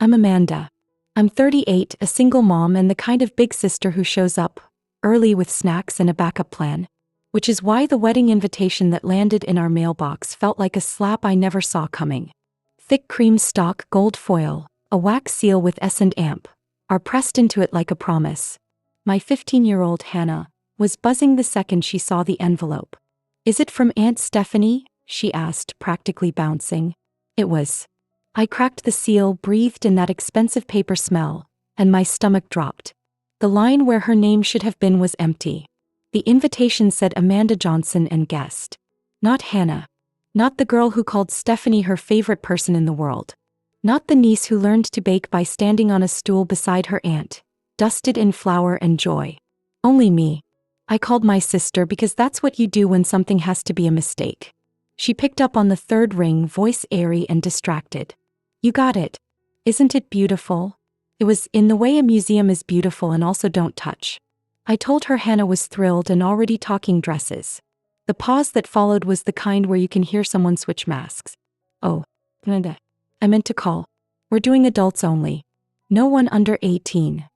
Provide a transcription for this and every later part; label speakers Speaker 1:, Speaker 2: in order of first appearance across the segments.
Speaker 1: I'm Amanda. I'm 38, a single mom and the kind of big sister who shows up early with snacks and a backup plan. Which is why the wedding invitation that landed in our mailbox felt like a slap I never saw coming. Thick cream stock gold foil, a wax seal with S&amp, are pressed into it like a promise. My 15-year-old Hannah was buzzing the second she saw the envelope. "Is it from Aunt Stephanie?" she asked, practically bouncing. It was. I cracked the seal, breathed in that expensive paper smell, and my stomach dropped. The line where her name should have been was empty. The invitation said Amanda Johnson and guest. Not Hannah. Not the girl who called Stephanie her favorite person in the world. Not the niece who learned to bake by standing on a stool beside her aunt, dusted in flour and joy. Only me. I called my sister because that's what you do when something has to be a mistake. She picked up on the third ring, voice airy and distracted. "You got it. Isn't it beautiful?" It was in the way a museum is beautiful and also don't touch. I told her Hannah was thrilled and already talking dresses. The pause that followed was the kind where you can hear someone switch masks. "Oh, Amanda. I meant to call. We're doing adults only. No one under 18.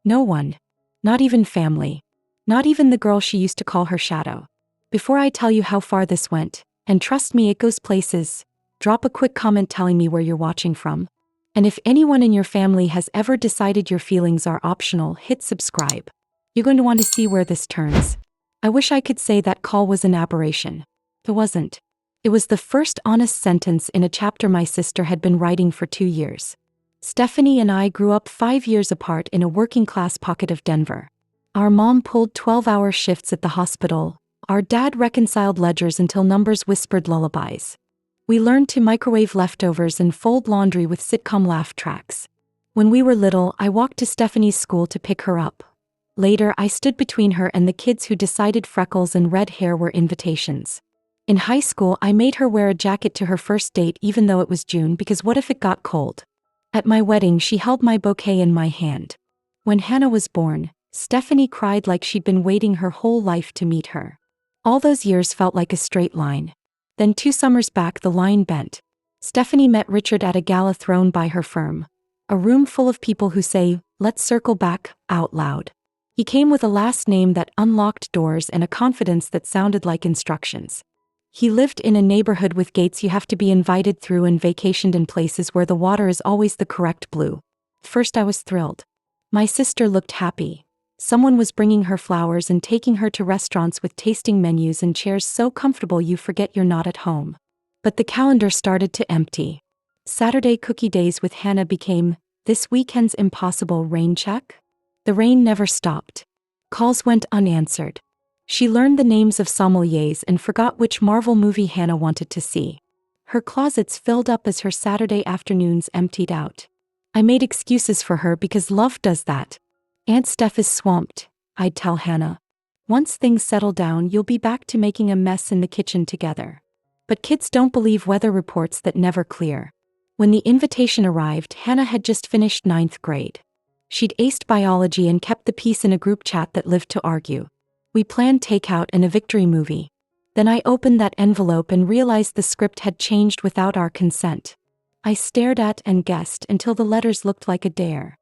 Speaker 1: No one. Not even family. Not even the girl she used to call her shadow. Before I tell you how far this went, and trust me it goes places, drop a quick comment telling me where you're watching from. And if anyone in your family has ever decided your feelings are optional, hit subscribe. You're going to want to see where this turns." I wish I could say that call was an aberration. It wasn't. It was the first honest sentence in a chapter my sister had been writing for 2 years. Stephanie and I grew up 5 years apart in a working-class pocket of Denver. Our mom pulled 12-hour shifts at the hospital. Our dad reconciled ledgers until numbers whispered lullabies. We learned to microwave leftovers and fold laundry with sitcom laugh tracks. When we were little, I walked to Stephanie's school to pick her up. Later, I stood between her and the kids who decided freckles and red hair were invitations. In high school, I made her wear a jacket to her first date even though it was June because what if it got cold? At my wedding, she held my bouquet in my hand. When Hannah was born, Stephanie cried like she'd been waiting her whole life to meet her. All those years felt like a straight line. Then 2 summers back, the line bent. Stephanie met Richard at a gala thrown by her firm. A room full of people who say, "Let's circle back," out loud. He came with a last name that unlocked doors and a confidence that sounded like instructions. He lived in a neighborhood with gates you have to be invited through and vacationed in places where the water is always the correct blue. First I was thrilled. My sister looked happy. Someone was bringing her flowers and taking her to restaurants with tasting menus and chairs so comfortable you forget you're not at home. But the calendar started to empty. Saturday cookie days with Hannah became, "This weekend's impossible rain check?" The rain never stopped. Calls went unanswered. She learned the names of sommeliers and forgot which Marvel movie Hannah wanted to see. Her closets filled up as her Saturday afternoons emptied out. I made excuses for her because love does that. "Aunt Steph is swamped," I'd tell Hannah. "Once things settle down, you'll be back to making a mess in the kitchen together." But kids don't believe weather reports that never clear. When the invitation arrived, Hannah had just finished 9th grade. She'd aced biology and kept the peace in a group chat that lived to argue. We planned takeout and a victory movie. Then I opened that envelope and realized the script had changed without our consent. I stared at and guessed until the letters looked like a dare.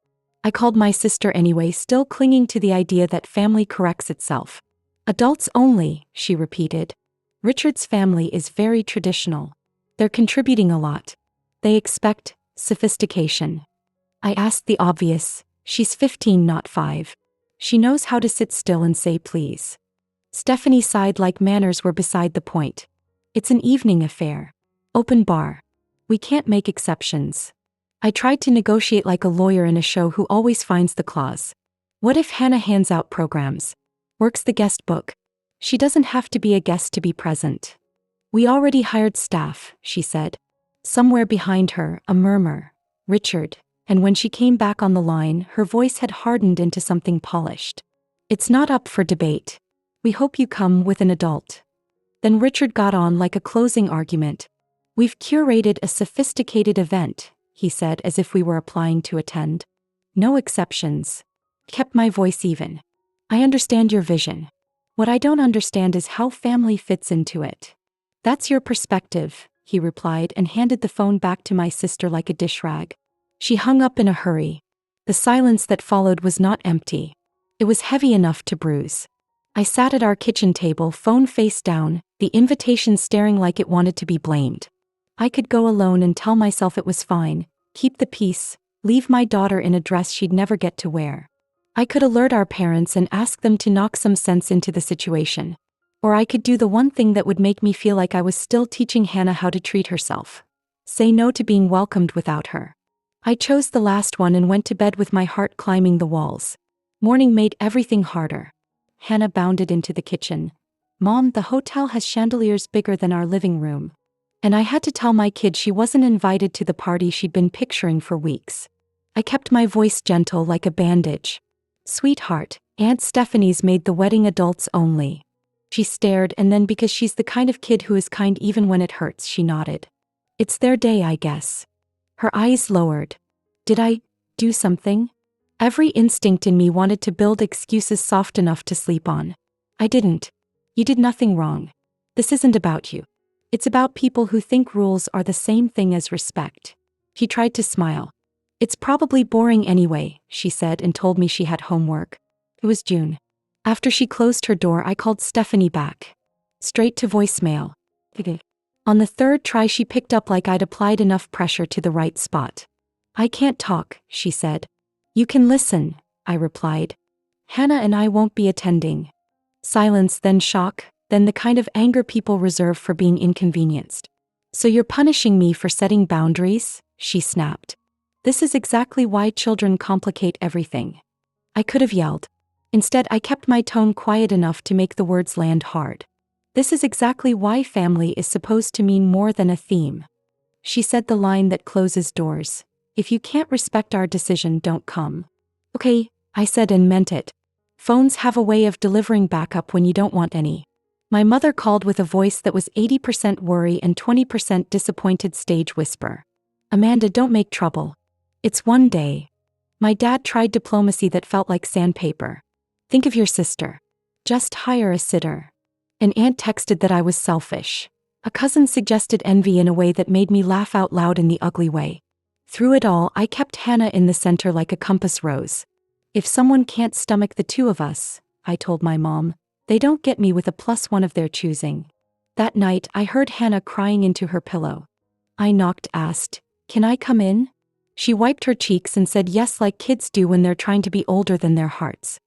Speaker 1: I called my sister anyway, still clinging to the idea that family corrects itself. "Adults only," she repeated. "Richard's family is very traditional. They're contributing a lot. They expect sophistication." I asked the obvious. She's 15, not 5. She knows how to sit still and say please. Stephanie sighed like manners were beside the point. "It's an evening affair. Open bar. We can't make exceptions." I tried to negotiate like a lawyer in a show who always finds the clause. What if Hannah hands out programs? Works the guest book? She doesn't have to be a guest to be present. "We already hired staff," she said. Somewhere behind her, a murmur. "Richard." And when she came back on the line, her voice had hardened into something polished. "It's not up for debate. We hope you come with an adult." Then Richard got on like a closing argument. "We've curated a sophisticated event," he said as if we were applying to attend. "No exceptions." Kept my voice even. "I understand your vision. What I don't understand is how family fits into it." "That's your perspective," he replied and handed the phone back to my sister like a dish rag. She hung up in a hurry. The silence that followed was not empty. It was heavy enough to bruise. I sat at our kitchen table, phone face down, the invitation staring like it wanted to be blamed. I could go alone and tell myself it was fine, keep the peace, leave my daughter in a dress she'd never get to wear. I could alert our parents and ask them to knock some sense into the situation. Or I could do the one thing that would make me feel like I was still teaching Hannah how to treat herself. Say no to being welcomed without her. I chose the last one and went to bed with my heart climbing the walls. Morning made everything harder. Hannah bounded into the kitchen. Mom, the hotel has chandeliers bigger than our living room. And I had to tell my kid she wasn't invited to the party she'd been picturing for weeks. I kept my voice gentle like a bandage. Sweetheart, Aunt Stephanie's made the wedding adults only. She stared, and then, because she's the kind of kid who is kind even when it hurts, she nodded. It's their day, I guess. Her eyes lowered. Did I do something? Every instinct in me wanted to build excuses soft enough to sleep on. I didn't. You did nothing wrong. This isn't about you. It's about people who think rules are the same thing as respect. He tried to smile. It's probably boring anyway, she said, and told me she had homework. It was June. After she closed her door, I called Stephanie back. Straight to voicemail. On the third try, she picked up like I'd applied enough pressure to the right spot. I can't talk, she said. You can listen, I replied. Hannah and I won't be attending. Silence, then shock, then the kind of anger people reserve for being inconvenienced. So you're punishing me for setting boundaries? She snapped. This is exactly why children complicate everything. I could have yelled. Instead, I kept my tone quiet enough to make the words land hard. This is exactly why family is supposed to mean more than a theme. She said the line that closes doors. If you can't respect our decision, don't come. Okay, I said, and meant it. Phones have a way of delivering backup when you don't want any. My mother called with a voice that was 80% worry and 20% disappointed stage whisper. Amanda, don't make trouble. It's one day. My dad tried diplomacy that felt like sandpaper. Think of your sister. Just hire a sitter. An aunt texted that I was selfish. A cousin suggested envy in a way that made me laugh out loud in the ugly way. Through it all, I kept Hannah in the center like a compass rose. If someone can't stomach the two of us, I told my mom, they don't get me with a +1 of their choosing. That night, I heard Hannah crying into her pillow. I knocked, asked, "Can I come in?" She wiped her cheeks and said yes like kids do when they're trying to be older than their hearts.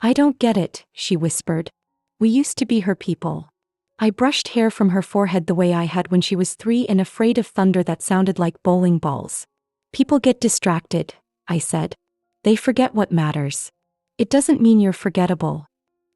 Speaker 1: I don't get it, she whispered. We used to be her people. I brushed hair from her forehead the way I had when she was 3 and afraid of thunder that sounded like bowling balls. People get distracted, I said. They forget what matters. It doesn't mean you're forgettable.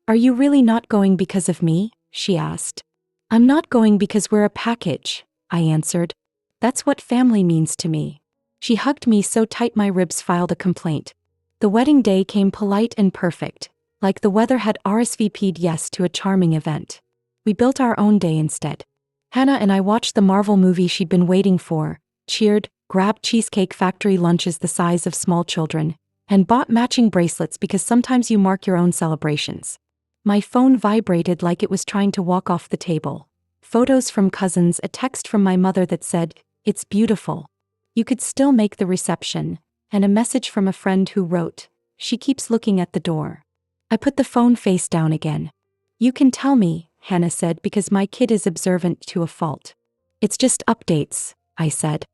Speaker 1: Are you really not going because of me? She asked. I'm not going because we're a package, I answered. That's what family means to me. She hugged me so tight my ribs filed a complaint. The wedding day came polite and perfect, like the weather had RSVP'd yes to a charming event. We built our own day instead. Hannah and I watched the Marvel movie she'd been waiting for, cheered, grabbed Cheesecake Factory lunches the size of small children, and bought matching bracelets because sometimes you mark your own celebrations. My phone vibrated like it was trying to walk off the table. Photos from cousins, a text from my mother that said, "It's beautiful. You could still make the reception," and a message from a friend who wrote, "She keeps looking at the door." I put the phone face down again. You can tell me, Hannah said, because my kid is observant to a fault. It's just updates, I said.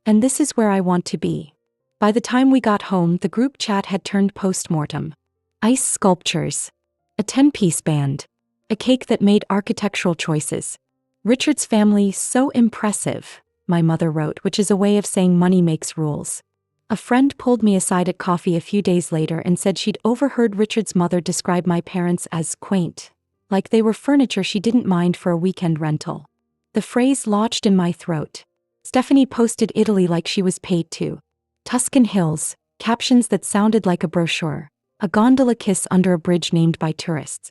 Speaker 1: And this is where I want to be. By the time we got home, the group chat had turned post-mortem. Ice sculptures. A 10-piece band. A cake that made architectural choices. Richard's family so impressive, my mother wrote, which is a way of saying money makes rules. A friend pulled me aside at coffee a few days later and said she'd overheard Richard's mother describe my parents as quaint, like they were furniture she didn't mind for a weekend rental. The phrase lodged in my throat. Stephanie posted Italy like she was paid to. Tuscan hills, captions that sounded like a brochure. A gondola kiss under a bridge named by tourists.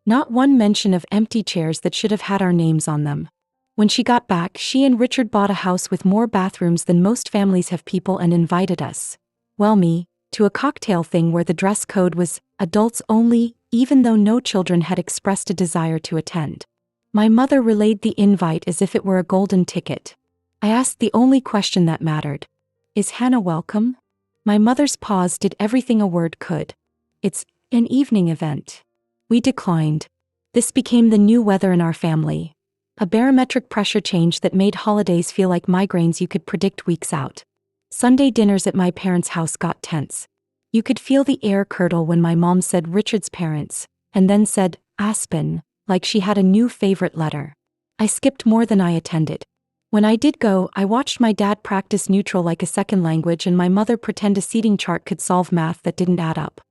Speaker 1: Not one mention of empty chairs that should have had our names on them. When she got back, she and Richard bought a house with more bathrooms than most families have people and invited us, well me, to a cocktail thing where the dress code was adults only, even though no children had expressed a desire to attend. My mother relayed the invite as if it were a golden ticket. I asked the only question that mattered. Is Hannah welcome? My mother's pause did everything a word could. It's an evening event. We declined. This became the new weather in our family. A barometric pressure change that made holidays feel like migraines you could predict weeks out. Sunday dinners at my parents' house got tense. You could feel the air curdle when my mom said Richard's parents, and then said Aspen, like she had a new favorite letter. I skipped more than I attended. When I did go, I watched my dad practice neutral like a second language and my mother pretend a seating chart could solve math that didn't add up.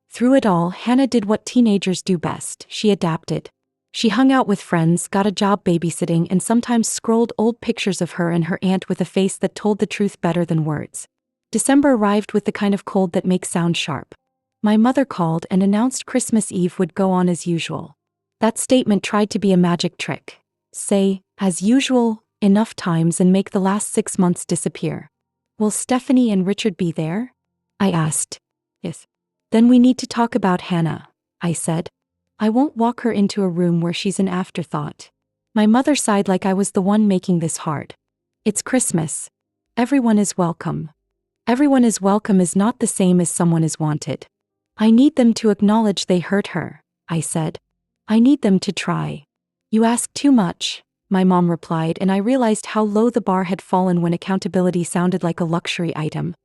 Speaker 1: Through it all, Hannah did what teenagers do best. She adapted. She hung out with friends, got a job babysitting, and sometimes scrolled old pictures of her and her aunt with a face that told the truth better than words. December arrived with the kind of cold that makes sound sharp. My mother called and announced Christmas Eve would go on as usual. That statement tried to be a magic trick. Say, as usual, enough times and make the last 6 months disappear. Will Stephanie and Richard be there? I asked. Yes. Then we need to talk about Hannah, I said. I won't walk her into a room where she's an afterthought. My mother sighed like I was the one making this hard. It's Christmas. Everyone is welcome. Everyone is welcome is not the same as someone is wanted. I need them to acknowledge they hurt her, I said. I need them to try. You ask too much, my mom replied, and I realized how low the bar had fallen when accountability sounded like a luxury item.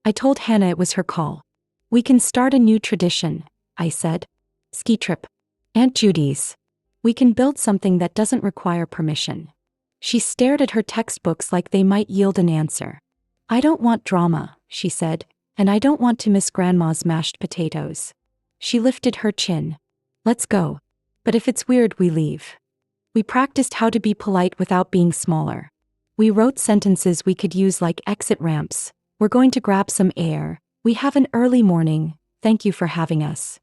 Speaker 1: I told Hannah it was her call. We can start a new tradition, I said. Ski trip. Aunt Judy's. We can build something that doesn't require permission. She stared at her textbooks like they might yield an answer. I don't want drama, she said, and I don't want to miss Grandma's mashed potatoes. She lifted her chin. Let's go. But if it's weird, we leave. We practiced how to be polite without being smaller. We wrote sentences we could use like exit ramps. We're going to grab some air. We have an early morning. Thank you for having us.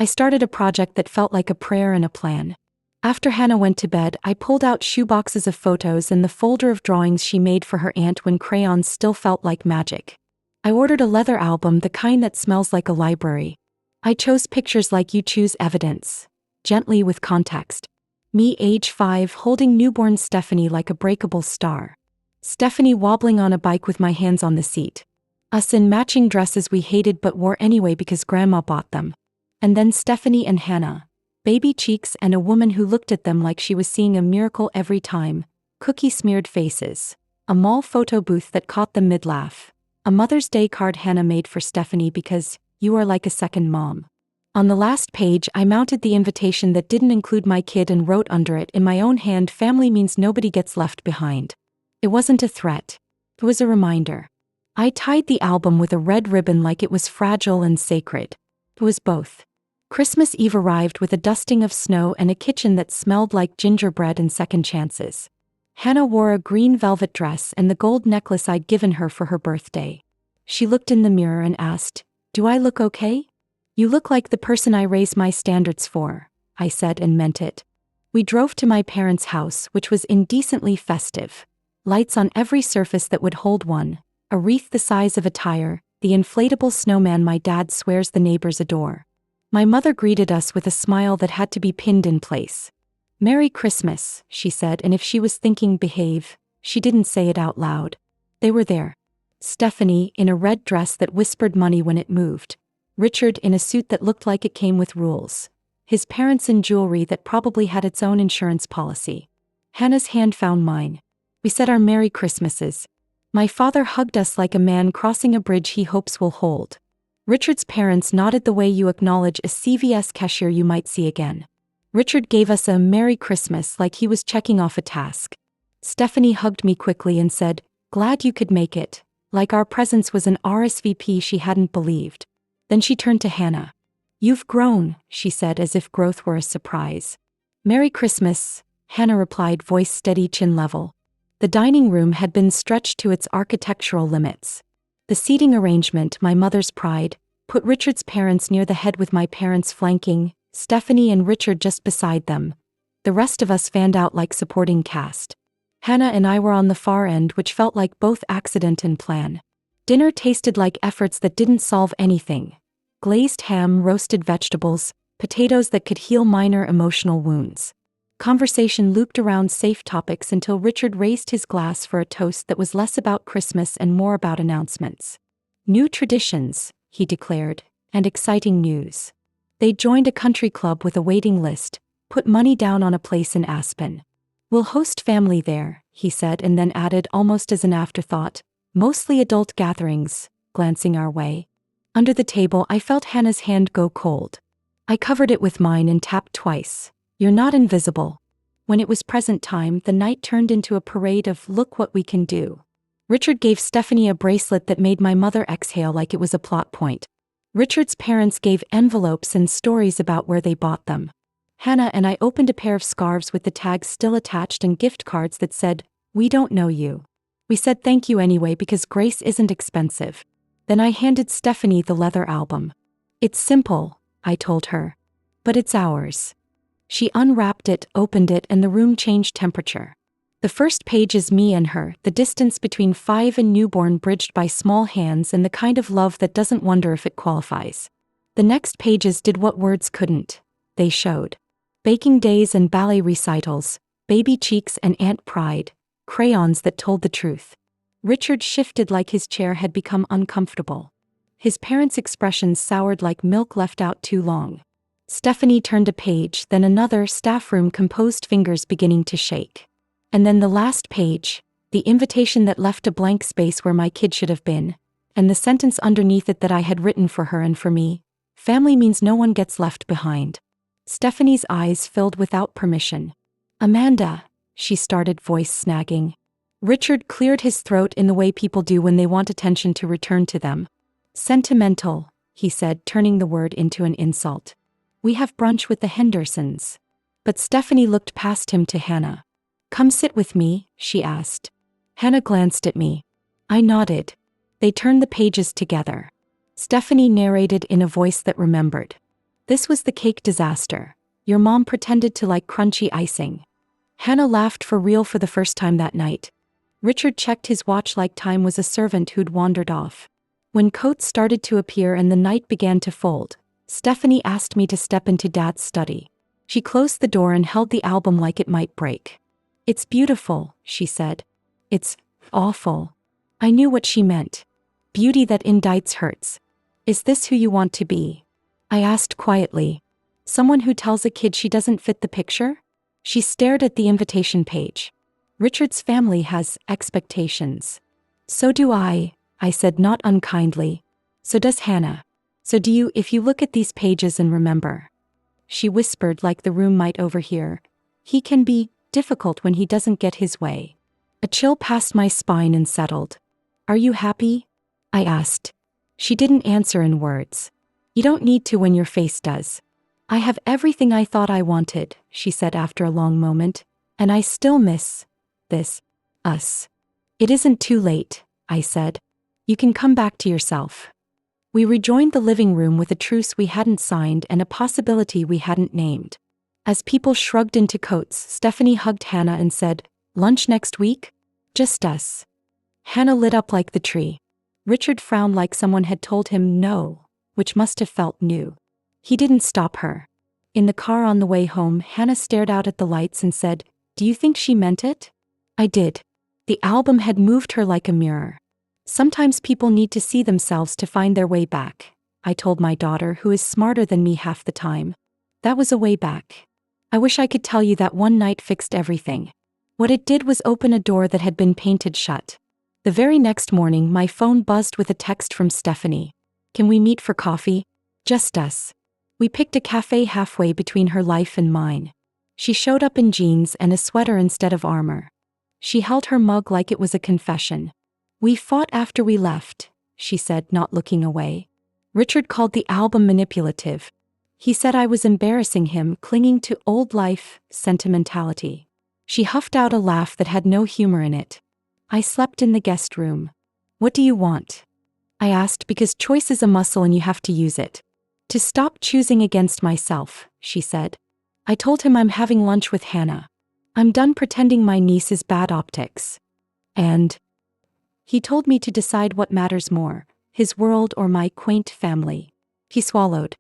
Speaker 1: I started a project that felt like a prayer and a plan. After Hannah went to bed, I pulled out shoeboxes of photos and the folder of drawings she made for her aunt when crayons still felt like magic. I ordered a leather album, the kind that smells like a library. I chose pictures like you choose evidence. Gently with context. Me age 5 holding newborn Stephanie like a breakable star. Stephanie wobbling on a bike with my hands on the seat. Us in matching dresses we hated but wore anyway because Grandma bought them. And then Stephanie and Hannah. Baby cheeks and a woman who looked at them like she was seeing a miracle every time. Cookie-smeared faces. A mall photo booth that caught them mid-laugh. A Mother's Day card Hannah made for Stephanie because you are like a second mom. On the last page, I mounted the invitation that didn't include my kid and wrote under it in my own hand, family means nobody gets left behind. It wasn't a threat. It was a reminder. I tied the album with a red ribbon like it was fragile and sacred. It was both. Christmas Eve arrived with a dusting of snow and a kitchen that smelled like gingerbread and second chances. Hannah wore a green velvet dress and the gold necklace I'd given her for her birthday. She looked in the mirror and asked, "Do I look okay?" "You look like the person I raise my standards for," I said and meant it. We drove to my parents' house, which was indecently festive. Lights on every surface that would hold one, a wreath the size of a tire, the inflatable snowman my dad swears the neighbors adore. My mother greeted us with a smile that had to be pinned in place. "Merry Christmas," she said, and if she was thinking behave, she didn't say it out loud. They were there. Stephanie, in a red dress that whispered money when it moved. Richard in a suit that looked like it came with rules. His parents in jewelry that probably had its own insurance policy. Hannah's hand found mine. We said our Merry Christmases. My father hugged us like a man crossing a bridge he hopes will hold. Richard's parents nodded the way you acknowledge a CVS cashier you might see again. Richard gave us a Merry Christmas like he was checking off a task. Stephanie hugged me quickly and said, "Glad you could make it," like our presence was an RSVP she hadn't believed. Then she turned to Hannah. "You've grown," she said as if growth were a surprise. "Merry Christmas," Hannah replied, voice steady, chin level. The dining room had been stretched to its architectural limits. The seating arrangement, my mother's pride, put Richard's parents near the head with my parents flanking, Stephanie and Richard just beside them. The rest of us fanned out like supporting cast. Hannah and I were on the far end, which felt like both accident and plan. Dinner tasted like efforts that didn't solve anything. Glazed ham, roasted vegetables, potatoes that could heal minor emotional wounds. Conversation looped around safe topics until Richard raised his glass for a toast that was less about Christmas and more about announcements. New traditions, he declared, and exciting news. They joined a country club with a waiting list, put money down on a place in Aspen. We'll host family there, he said, and then added almost as an afterthought, mostly adult gatherings, glancing our way. Under the table, I felt Hannah's hand go cold. I covered it with mine and tapped twice. You're not invisible. When it was present time, the night turned into a parade of look what we can do. Richard gave Stephanie a bracelet that made my mother exhale like it was a plot point. Richard's parents gave envelopes and stories about where they bought them. Hannah and I opened a pair of scarves with the tags still attached and gift cards that said, "We don't know you." We said thank you anyway because grace isn't expensive. Then I handed Stephanie the leather album. "It's simple," I told her. "But it's ours." She unwrapped it, opened it, and the room changed temperature. The first page is me and her, the distance between 5 and newborn bridged by small hands and the kind of love that doesn't wonder if it qualifies. The next pages did what words couldn't. They showed baking days and ballet recitals, baby cheeks and aunt pride, crayons that told the truth. Richard shifted like his chair had become uncomfortable. His parents' expressions soured like milk left out too long. Stephanie turned a page, then another, staff room composed, fingers beginning to shake. And then the last page, the invitation that left a blank space where my kid should have been, and the sentence underneath it that I had written for her and for me. Family means no one gets left behind. Stephanie's eyes filled without permission. "Amanda," she started, voice snagging. Richard cleared his throat in the way people do when they want attention to return to them. "Sentimental," he said, turning the word into an insult. "We have brunch with the Hendersons." But Stephanie looked past him to Hannah. "Come sit with me," she asked. Hannah glanced at me. I nodded. They turned the pages together. Stephanie narrated in a voice that remembered. "This was the cake disaster. Your mom pretended to like crunchy icing." Hannah laughed for real for the first time that night. Richard checked his watch like time was a servant who'd wandered off. When coats started to appear and the night began to fold, Stephanie asked me to step into Dad's study. She closed the door and held the album like it might break. "It's beautiful," she said. "It's awful." I knew what she meant. Beauty that indicts hurts. "Is this who you want to be?" I asked quietly. "Someone who tells a kid she doesn't fit the picture?" She stared at the invitation page. "Richard's family has expectations." "So do I said not unkindly. "So does Hannah. So do you if you look at these pages and remember." She whispered like the room might overhear. "He can be difficult when he doesn't get his way." A chill passed my spine and settled. "Are you happy?" I asked. She didn't answer in words. "You don't need to when your face does." "I have everything I thought I wanted," she said after a long moment, "and I still miss this, us." "It isn't too late," I said. "You can come back to yourself." We rejoined the living room with a truce we hadn't signed and a possibility we hadn't named. As people shrugged into coats, Stephanie hugged Hannah and said, "Lunch next week? Just us." Hannah lit up like the tree. Richard frowned like someone had told him no, which must have felt new. He didn't stop her. In the car on the way home, Hannah stared out at the lights and said, "Do you think she meant it?" I did. The album had moved her like a mirror. Sometimes people need to see themselves to find their way back, I told my daughter, who is smarter than me half the time. That was a way back. I wish I could tell you that one night fixed everything. What it did was open a door that had been painted shut. The very next morning, my phone buzzed with a text from Stephanie. "Can we meet for coffee? Just us." We picked a cafe halfway between her life and mine. She showed up in jeans and a sweater instead of armor. She held her mug like it was a confession. "We fought after we left," she said, not looking away. Richard called the album manipulative. He said I was embarrassing him, clinging to old life sentimentality. She huffed out a laugh that had no humor in it. I slept in the guest room. "What do you want?" I asked, because choice is a muscle and you have to use it. "To stop choosing against myself," she said. I told him I'm having lunch with Hannah. I'm done pretending my niece is bad optics. And he told me to decide what matters more, his world or my quaint family. He swallowed.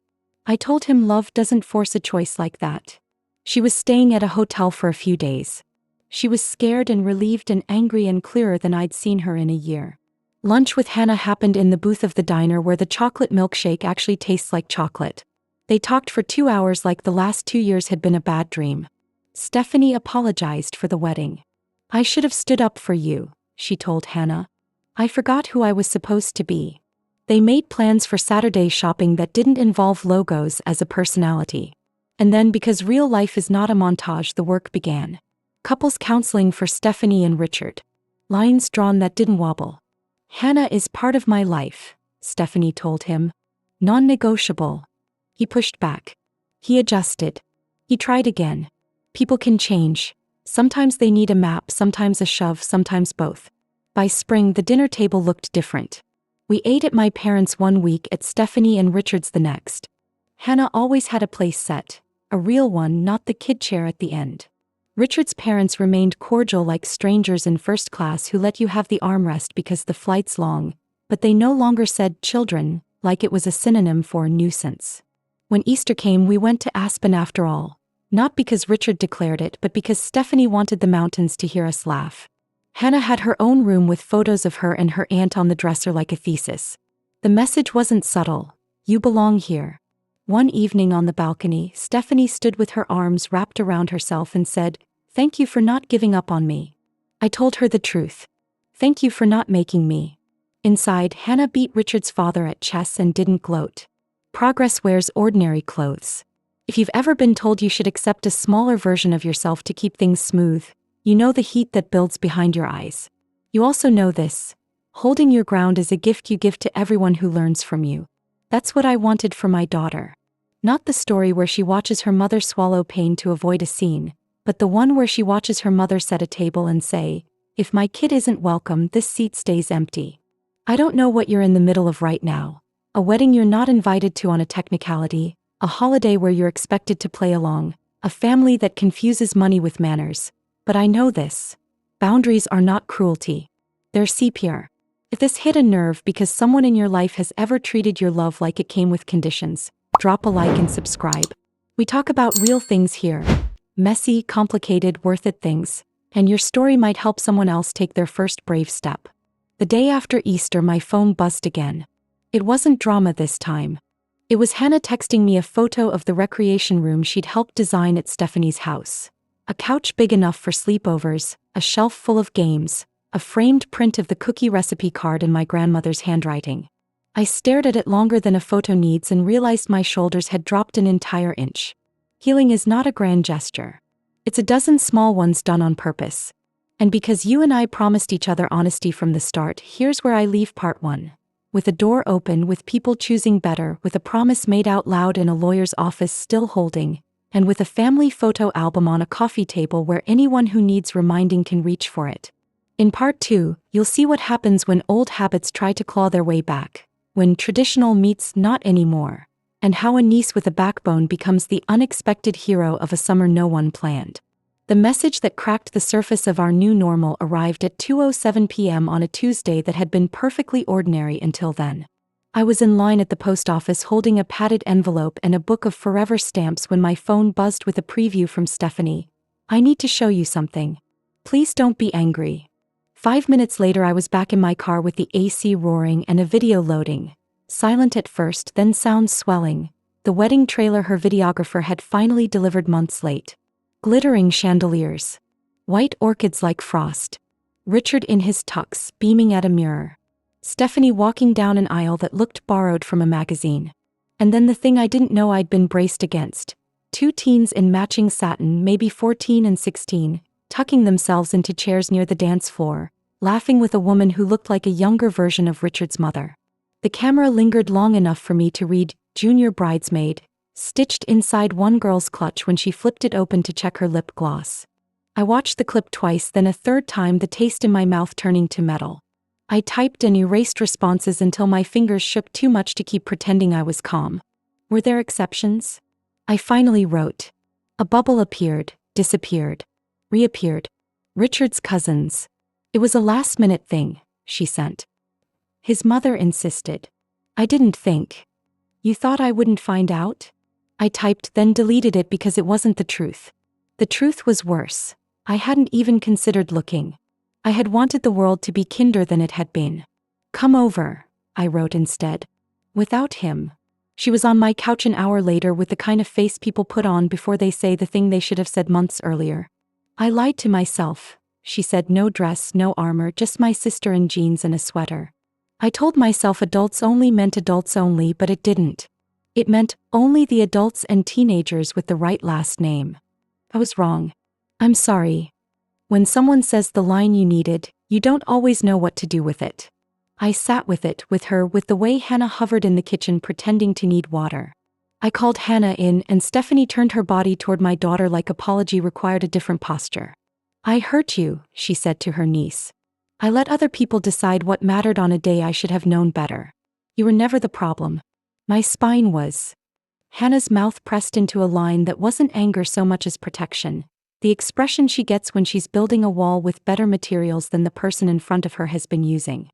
Speaker 1: I told him love doesn't force a choice like that. She was staying at a hotel for a few days. She was scared and relieved and angry and clearer than I'd seen her in a year. Lunch with Hannah happened in the booth of the diner where the chocolate milkshake actually tastes like chocolate. They talked for 2 hours like the last 2 years had been a bad dream. Stephanie apologized for the wedding. "I should have stood up for you," she told Hannah. "I forgot who I was supposed to be." They made plans for Saturday shopping that didn't involve logos as a personality. And then, because real life is not a montage, the work began. Couples counseling for Stephanie and Richard. Lines drawn that didn't wobble. "Hannah is part of my life," Stephanie told him. "Non-negotiable." He pushed back. He adjusted. He tried again. People can change. Sometimes they need a map, sometimes a shove, sometimes both. By spring, the dinner table looked different. We ate at my parents' one week, at Stephanie and Richard's the next. Hannah always had a place set. A real one, not the kid chair at the end. Richard's parents remained cordial, like strangers in first class who let you have the armrest because the flight's long, but they no longer said children, like it was a synonym for nuisance. When Easter came, we went to Aspen after all. Not because Richard declared it, but because Stephanie wanted the mountains to hear us laugh. Hannah had her own room with photos of her and her aunt on the dresser like a thesis. The message wasn't subtle. You belong here. One evening on the balcony, Stephanie stood with her arms wrapped around herself and said, "Thank you for not giving up on me." I told her the truth. "Thank you for not making me." Inside, Hannah beat Richard's father at chess and didn't gloat. Progress wears ordinary clothes. If you've ever been told you should accept a smaller version of yourself to keep things smooth, you know the heat that builds behind your eyes. You also know this. Holding your ground is a gift you give to everyone who learns from you. That's what I wanted for my daughter. Not the story where she watches her mother swallow pain to avoid a scene, but the one where she watches her mother set a table and say, "If my kid isn't welcome, this seat stays empty." I don't know what you're in the middle of right now. A wedding you're not invited to on a technicality, a holiday where you're expected to play along, a family that confuses money with manners. But I know this. Boundaries are not cruelty. They're CPR. If this hit a nerve because someone in your life has ever treated your love like it came with conditions, drop a like and subscribe. We talk about real things here. Messy, complicated, worth it things. And your story might help someone else take their first brave step. The day after Easter, my phone buzzed again. It wasn't drama this time. It was Hannah texting me a photo of the recreation room she'd helped design at Stephanie's house. A couch big enough for sleepovers, a shelf full of games, a framed print of the cookie recipe card in my grandmother's handwriting. I stared at it longer than a photo needs and realized my shoulders had dropped an entire inch. Healing is not a grand gesture. It's a dozen small ones done on purpose. And because you and I promised each other honesty from the start, here's where I leave part 1. With a door open, with people choosing better, with a promise made out loud in a lawyer's office still holding, and with a family photo album on a coffee table where anyone who needs reminding can reach for it. In part 2, you'll see what happens when old habits try to claw their way back, when traditional meets not anymore, and how a niece with a backbone becomes the unexpected hero of a summer no one planned. The message that cracked the surface of our new normal arrived at 2:07 p.m. on a Tuesday that had been perfectly ordinary until then. I was in line at the post office holding a padded envelope and a book of forever stamps when my phone buzzed with a preview from Stephanie. "I need to show you something. Please don't be angry." 5 minutes later, I was back in my car with the AC roaring and a video loading. Silent at first, then sounds swelling. The wedding trailer her videographer had finally delivered months late. Glittering chandeliers. White orchids like frost. Richard in his tux, beaming at a mirror. Stephanie walking down an aisle that looked borrowed from a magazine. And then the thing I didn't know I'd been braced against. 2 teens in matching satin, maybe 14 and 16, tucking themselves into chairs near the dance floor, laughing with a woman who looked like a younger version of Richard's mother. The camera lingered long enough for me to read "Junior Bridesmaid," stitched inside one girl's clutch when she flipped it open to check her lip gloss. I watched the clip twice, then a third time, the taste in my mouth turning to metal. I typed and erased responses until my fingers shook too much to keep pretending I was calm. Were there exceptions? I finally wrote. A bubble appeared, disappeared, reappeared. Richard's cousins. It was a last-minute thing, she sent. His mother insisted. I didn't think. You thought I wouldn't find out? I typed, then deleted it because it wasn't the truth. The truth was worse. I hadn't even considered looking. I had wanted the world to be kinder than it had been. Come over, I wrote instead. Without him. She was on my couch an hour later with the kind of face people put on before they say the thing they should have said months earlier. I lied to myself. She said no dress, no armor, just my sister in jeans and a sweater. I told myself adults only meant adults only, but it didn't. It meant only the adults and teenagers with the right last name. I was wrong. I'm sorry. When someone says the line you needed, you don't always know what to do with it. I sat with it, with her, with the way Hannah hovered in the kitchen pretending to need water. I called Hannah in and Stephanie turned her body toward my daughter like apology required a different posture. I hurt you, she said to her niece. I let other people decide what mattered on a day I should have known better. You were never the problem. My spine was. Hannah's mouth pressed into a line that wasn't anger so much as protection, the expression she gets when she's building a wall with better materials than the person in front of her has been using.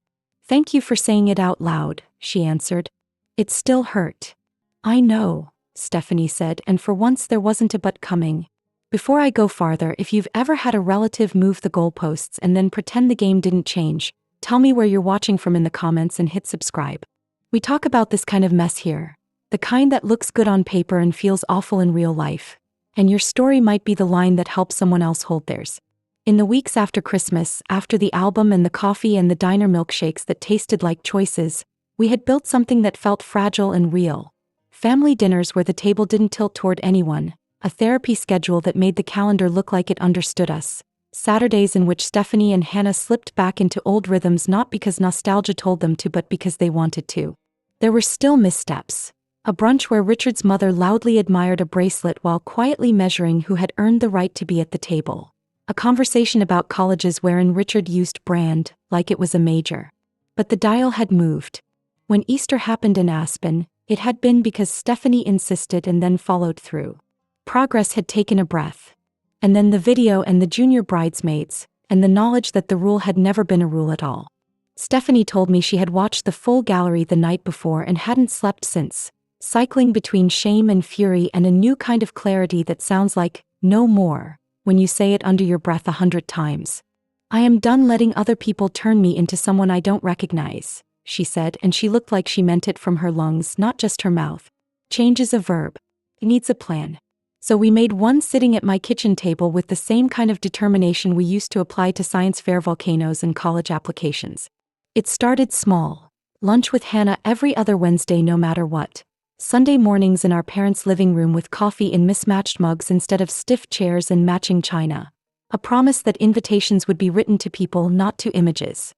Speaker 1: Thank you for saying it out loud, she answered. It still hurt. I know, Stephanie said, and for once there wasn't a but coming. Before I go farther, if you've ever had a relative move the goalposts and then pretend the game didn't change, tell me where you're watching from in the comments and hit subscribe. We talk about this kind of mess here. The kind that looks good on paper and feels awful in real life. And your story might be the line that helps someone else hold theirs. In the weeks after Christmas, after the album and the coffee and the diner milkshakes that tasted like choices, we had built something that felt fragile and real. Family dinners where the table didn't tilt toward anyone, a therapy schedule that made the calendar look like it understood us, Saturdays in which Stephanie and Hannah slipped back into old rhythms not because nostalgia told them to but because they wanted to. There were still missteps. A brunch where Richard's mother loudly admired a bracelet while quietly measuring who had earned the right to be at the table. A conversation about colleges wherein Richard used brand like it was a major. But the dial had moved. When Easter happened in Aspen, it had been because Stephanie insisted and then followed through. Progress had taken a breath. And then the video and the junior bridesmaids, and the knowledge that the rule had never been a rule at all. Stephanie told me she had watched the full gallery the night before and hadn't slept since, cycling between shame and fury and a new kind of clarity that sounds like, no more, when you say it under your breath 100 times. I am done letting other people turn me into someone I don't recognize, she said, and she looked like she meant it from her lungs, not just her mouth. Change is a verb. It needs a plan. So we made one sitting at my kitchen table with the same kind of determination we used to apply to science fair volcanoes and college applications. It started small. Lunch with Hannah every other Wednesday no matter what. Sunday mornings in our parents' living room with coffee in mismatched mugs instead of stiff chairs and matching china. A promise that invitations would be written to people, not to images.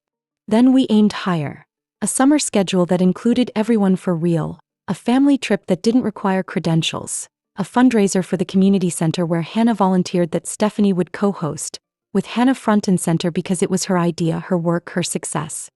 Speaker 1: Then we aimed higher. A summer schedule that included everyone for real. A family trip that didn't require credentials. A fundraiser for the community center where Hannah volunteered that Stephanie would co-host, with Hannah front and center because it was her idea, her work, her success.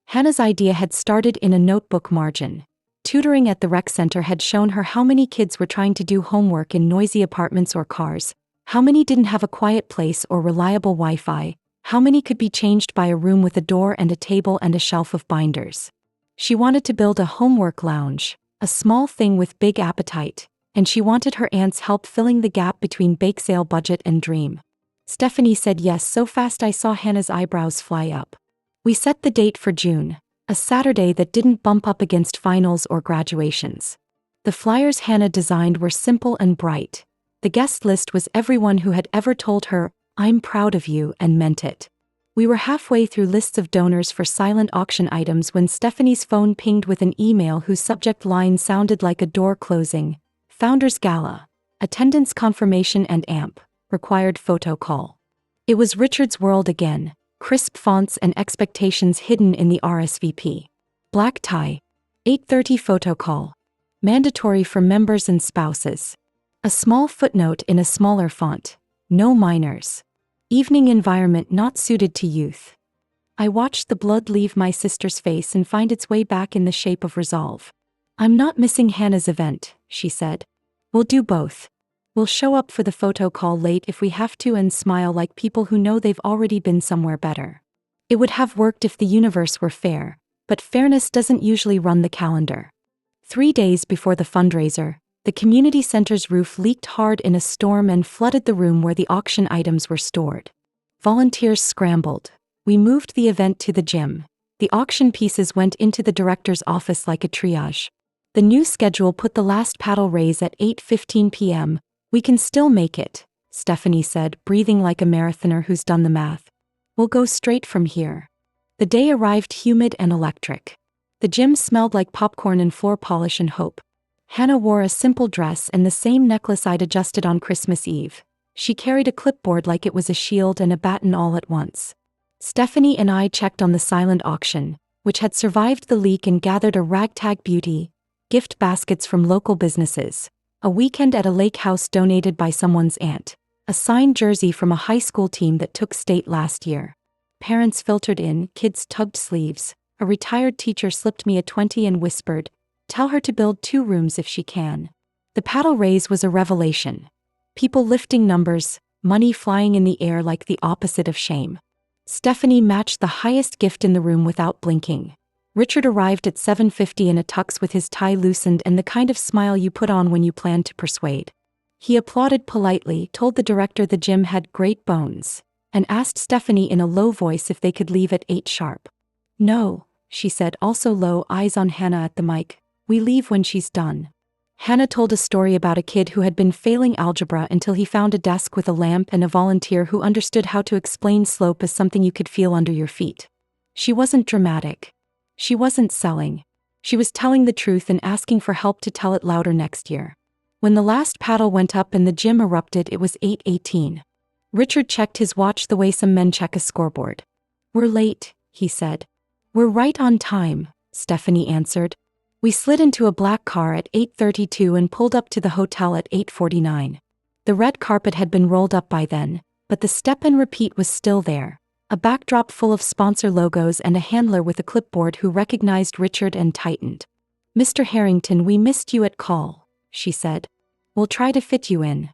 Speaker 1: Hannah's idea had started in a notebook margin. Tutoring at the rec center had shown her how many kids were trying to do homework in noisy apartments or cars, how many didn't have a quiet place or reliable Wi-Fi, how many could be changed by a room with a door and a table and a shelf of binders. She wanted to build a homework lounge, a small thing with big appetite, and she wanted her aunt's help filling the gap between bake sale budget and dream. Stephanie said yes so fast I saw Hannah's eyebrows fly up. We set the date for June, a Saturday that didn't bump up against finals or graduations. The flyers Hannah designed were simple and bright. The guest list was everyone who had ever told her, "I'm proud of you," and meant it. We were halfway through lists of donors for silent auction items when Stephanie's phone pinged with an email whose subject line sounded like a door closing. Founders Gala. Attendance confirmation and AMP. Required photo call. It was Richard's world again. Crisp fonts and expectations hidden in the RSVP. Black tie. 8:30 photo call. Mandatory for members and spouses. A small footnote in a smaller font. No minors. Evening environment not suited to youth. I watched the blood leave my sister's face and find its way back in the shape of resolve. "I'm not missing Hannah's event," she said. "We'll do both. We'll show up for the photo call late if we have to and smile like people who know they've already been somewhere better." It would have worked if the universe were fair, but fairness doesn't usually run the calendar. 3 days before the fundraiser, the community center's roof leaked hard in a storm and flooded the room where the auction items were stored. Volunteers scrambled. We moved the event to the gym. The auction pieces went into the director's office like a triage. The new schedule put the last paddle raise at 8:15 p.m. We can still make it, Stephanie said, breathing like a marathoner who's done the math. We'll go straight from here. The day arrived humid and electric. The gym smelled like popcorn and floor polish and hope. Hannah wore a simple dress and the same necklace I'd adjusted on Christmas Eve. She carried a clipboard like it was a shield and a baton all at once. Stephanie and I checked on the silent auction, which had survived the leak, and gathered a ragtag beauty, gift baskets from local businesses, a weekend at a lake house donated by someone's aunt, a signed jersey from a high school team that took state last year. Parents filtered in, kids tugged sleeves. A retired teacher slipped me a 20 and whispered, "Tell her to build 2 rooms if she can." The paddle raise was a revelation. People lifting numbers, money flying in the air like the opposite of shame. Stephanie matched the highest gift in the room without blinking. Richard arrived at 7:50 in a tux with his tie loosened and the kind of smile you put on when you plan to persuade. He applauded politely, told the director the gym had great bones, and asked Stephanie in a low voice if they could leave at 8 sharp. "No," she said, also low, eyes on Hannah at the mic. "We leave when she's done." Hannah told a story about a kid who had been failing algebra until he found a desk with a lamp and a volunteer who understood how to explain slope as something you could feel under your feet. She wasn't dramatic. She wasn't selling. She was telling the truth and asking for help to tell it louder next year. When the last paddle went up and the gym erupted, it was 8:18. Richard checked his watch the way some men check a scoreboard. "We're late," he said. "We're right on time," Stephanie answered. We slid into a black car at 8:32 and pulled up to the hotel at 8:49. The red carpet had been rolled up by then, but the step and repeat was still there. A backdrop full of sponsor logos and a handler with a clipboard who recognized Richard and tightened. "Mr. Harrington, we missed you at call," she said. "We'll try to fit you in."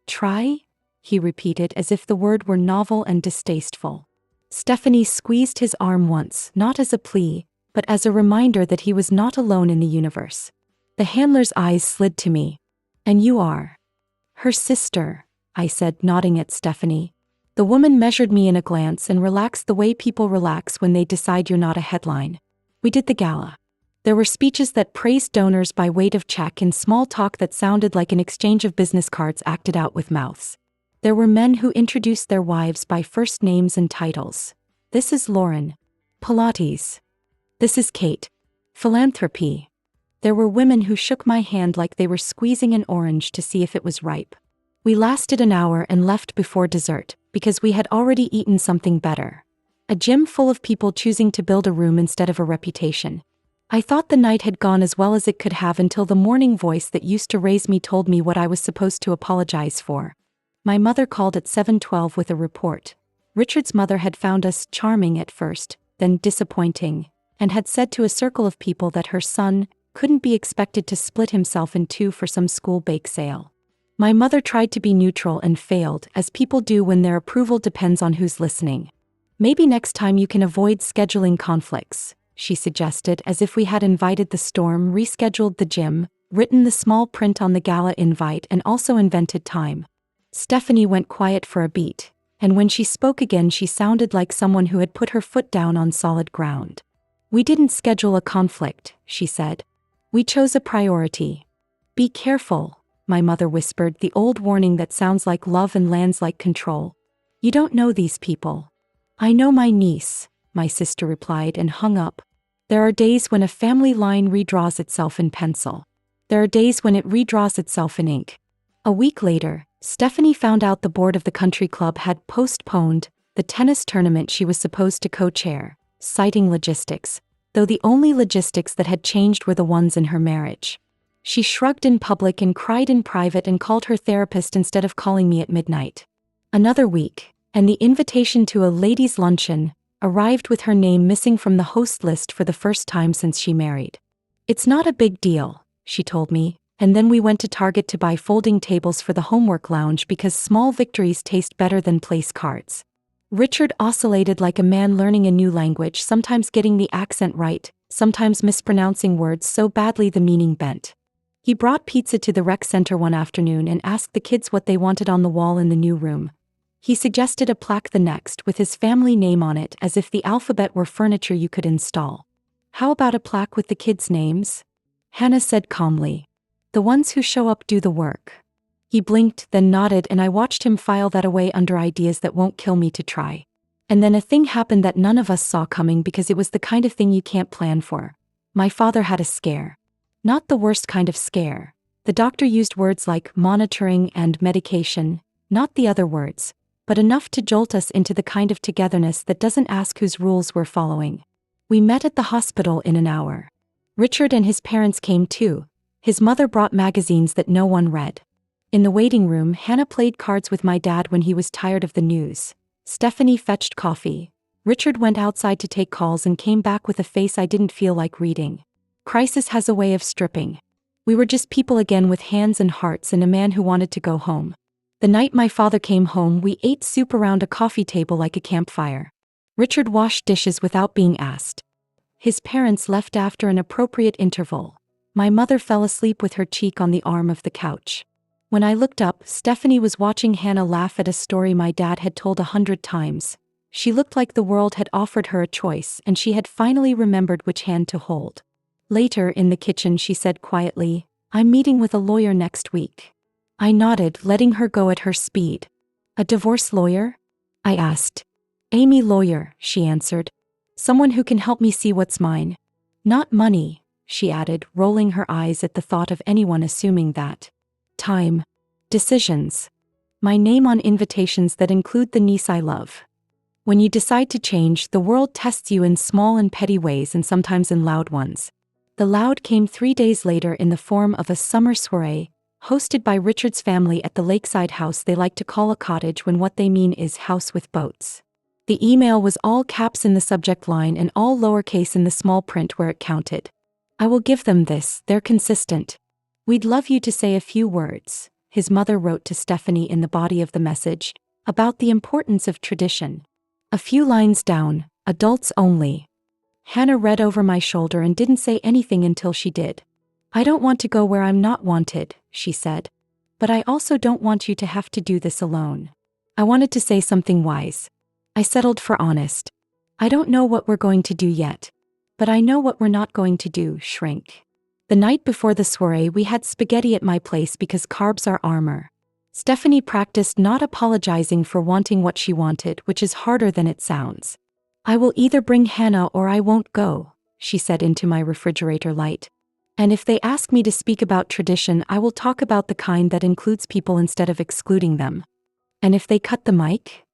Speaker 1: "Try?" he repeated as if the word were novel and distasteful. Stephanie squeezed his arm once, not as a plea, but as a reminder that he was not alone in the universe. The handler's eyes slid to me. "And you are?" "Her sister," I said, nodding at Stephanie. The woman measured me in a glance and relaxed the way people relax when they decide you're not a headline. We did the gala. There were speeches that praised donors by weight of check and small talk that sounded like an exchange of business cards acted out with mouths. There were men who introduced their wives by first names and titles. "This is Lauren. Pilates. This is Kate. Philanthropy." There were women who shook my hand like they were squeezing an orange to see if it was ripe. We lasted an hour and left before dessert, because we had already eaten something better. A gym full of people choosing to build a room instead of a reputation. I thought the night had gone as well as it could have until the morning voice that used to raise me told me what I was supposed to apologize for. My mother called at 7:12 with a report. Richard's mother had found us charming at first, then disappointing, and had said to a circle of people that her son couldn't be expected to split himself in 2 for some school bake sale. My mother tried to be neutral and failed, as people do when their approval depends on who's listening. "Maybe next time you can avoid scheduling conflicts," she suggested, as if we had invited the storm, rescheduled the gym, written the small print on the gala invite, and also invented time. Stephanie went quiet for a beat, and when she spoke again she sounded like someone who had put her foot down on solid ground. "We didn't schedule a conflict," she said. "We chose a priority." "Be careful," my mother whispered, the old warning that sounds like love and lands like control. "You don't know these people." "I know my niece," my sister replied and hung up. There are days when a family line redraws itself in pencil. There are days when it redraws itself in ink. A week later, Stephanie found out the board of the country club had postponed the tennis tournament she was supposed to co-chair, citing logistics, though the only logistics that had changed were the ones in her marriage. She shrugged in public and cried in private and called her therapist instead of calling me at midnight. Another week, and the invitation to a ladies' luncheon arrived with her name missing from the host list for the first time since she married. "It's not a big deal," she told me, and then we went to Target to buy folding tables for the homework lounge because small victories taste better than place cards. Richard oscillated like a man learning a new language, sometimes getting the accent right, sometimes mispronouncing words so badly the meaning bent. He brought pizza to the rec center one afternoon and asked the kids what they wanted on the wall in the new room. He suggested a plaque the next with his family name on it as if the alphabet were furniture you could install. How about a plaque with the kids' names? Hannah said calmly. The ones who show up do the work. He blinked, then nodded, and I watched him file that away under ideas that won't kill me to try. And then a thing happened that none of us saw coming because it was the kind of thing you can't plan for. My father had a scare. Not the worst kind of scare. The doctor used words like monitoring and medication, not the other words, but enough to jolt us into the kind of togetherness that doesn't ask whose rules we're following. We met at the hospital in an hour. Richard and his parents came too. His mother brought magazines that no one read. In the waiting room, Hannah played cards with my dad when he was tired of the news. Stephanie fetched coffee. Richard went outside to take calls and came back with a face I didn't feel like reading. Crisis has a way of stripping. We were just people again with hands and hearts and a man who wanted to go home. The night my father came home, we ate soup around a coffee table like a campfire. Richard washed dishes without being asked. His parents left after an appropriate interval. My mother fell asleep with her cheek on the arm of the couch. When I looked up, Stephanie was watching Hannah laugh at a story my dad had told 100 times. She looked like the world had offered her a choice and she had finally remembered which hand to hold. Later, in the kitchen, she said quietly, "I'm meeting with a lawyer next week." I nodded, letting her go at her speed. "A divorce lawyer?" I asked. "Amy lawyer," she answered. "Someone who can help me see what's mine. Not money," she added, rolling her eyes at the thought of anyone assuming that. Time. Decisions. My name on invitations that include the niece I love. When you decide to change, the world tests you in small and petty ways and sometimes in loud ones. The loud came 3 days later in the form of a summer soiree, hosted by Richard's family at the lakeside house they like to call a cottage when what they mean is house with boats. The email was all caps in the subject line and all lowercase in the small print where it counted. "I will give them this, they're consistent. We'd love you to say a few words," his mother wrote to Stephanie in the body of the message, "about the importance of tradition." A few lines down, "Adults only." Hannah read over my shoulder and didn't say anything until she did. "I don't want to go where I'm not wanted," she said. "But I also don't want you to have to do this alone." I wanted to say something wise. I settled for honest. "I don't know what we're going to do yet. But I know what we're not going to do, shrink." The night before the soiree, we had spaghetti at my place because carbs are armor. Stephanie practiced not apologizing for wanting what she wanted, which is harder than it sounds. "I will either bring Hannah or I won't go," she said into my refrigerator light. "And if they ask me to speak about tradition, I will talk about the kind that includes people instead of excluding them." "And if they cut the mic?"